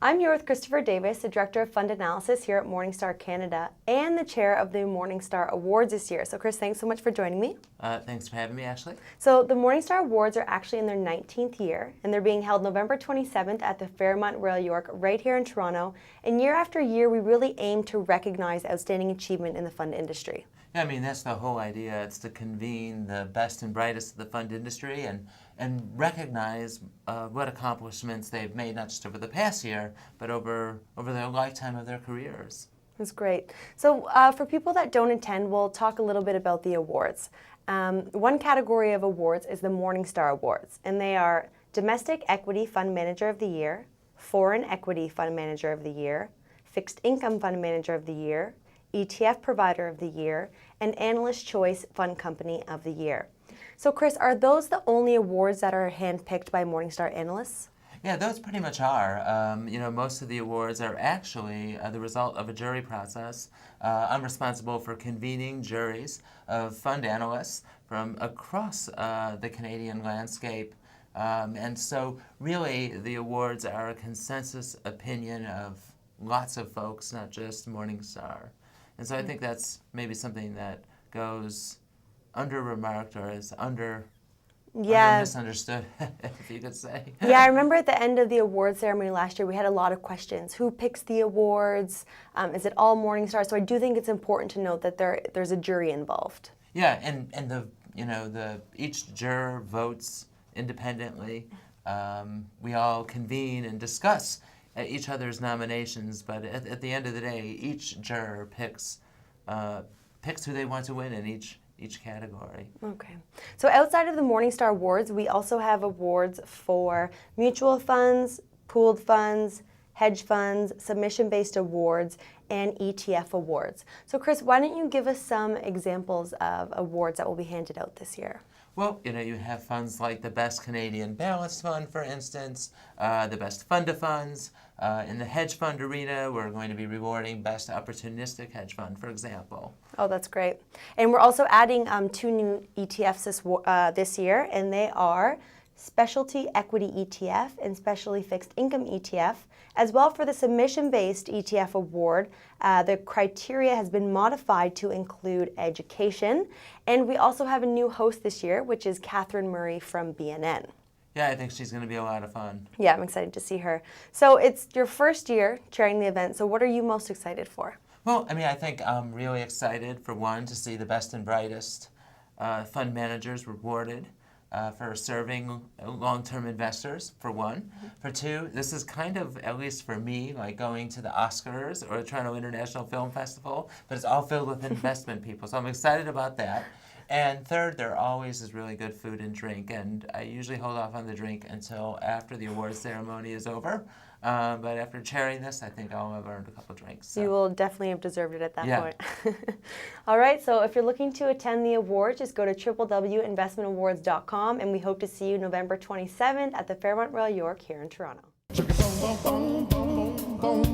I'm here with Christopher Davis, the Director of Fund Analysis here at Morningstar Canada and the Chair of the Morningstar Awards this year. So Chris, thanks so much for joining me. Thanks for having me, Ashley. So the Morningstar Awards are actually in their 19th year, and they're being held November 27th at the Fairmont Royal York right here in Toronto. And year after year, we really aim to recognize outstanding achievement in the fund industry. Yeah, I mean, that's the whole idea. It's to convene the best and brightest of the fund industry and recognize what accomplishments they've made, not just over the past year, but over their lifetime of their careers. That's great. So for people that don't attend, we'll talk a little bit about the awards. One category of awards is the Morningstar Awards, and they are Domestic Equity Fund Manager of the Year, Foreign Equity Fund Manager of the Year, Fixed Income Fund Manager of the Year, ETF Provider of the Year, and Analyst Choice Fund Company of the Year. So Chris, are those the only awards that are handpicked by Morningstar analysts? Yeah, those pretty much are. Most of the awards are actually the result of a jury process. I'm responsible for convening juries of fund analysts from across the Canadian landscape. And so really the awards are a consensus opinion of lots of folks, not just Morningstar. And so I think that's maybe something that goes under-remarked or is misunderstood, if you could say. Yeah, I remember at the end of the award ceremony last year, we had a lot of questions. Who picks the awards? Is it all Morningstar? So I do think it's important to note that there's a jury involved. Yeah, and each juror votes independently. We all convene and discuss each other's nominations, but at the end of the day, each juror picks who they want to win in each category. Okay. So outside of the Morningstar Awards, we also have awards for mutual funds, pooled funds, hedge funds, submission-based awards, and ETF awards. So Chris, why don't you give us some examples of awards that will be handed out this year? Well, you have funds like the Best Canadian Balanced Fund, for instance, the Best Fund of Funds. In the hedge fund arena, we're going to be rewarding Best Opportunistic Hedge Fund, for example. Oh, that's great. And we're also adding 2 new ETFs this year, and they are Specialty Equity ETF and Specialty Fixed Income ETF. As well, for the submission-based ETF award, the criteria has been modified to include education. And we also have a new host this year, which is Catherine Murray from BNN. Yeah, I think she's going to be a lot of fun. Yeah, I'm excited to see her. So it's your first year chairing the event, so what are you most excited for? Well, I think I'm really excited, for one, to see the best and brightest fund managers rewarded for serving long-term investors, for one. Mm-hmm. For two, this is kind of, at least for me, like going to the Oscars or the Toronto International Film Festival, but it's all filled with investment people, so I'm excited about that. And third, there always is really good food and drink, and I usually hold off on the drink until after the awards ceremony is over. But after chairing this, I think I'll have earned a couple drinks. So. You will definitely have deserved it at that point. All right, so if you're looking to attend the awards, just go to www.investmentawards.com, and we hope to see you November 27th at the Fairmont Royal York here in Toronto. Boom, boom, boom.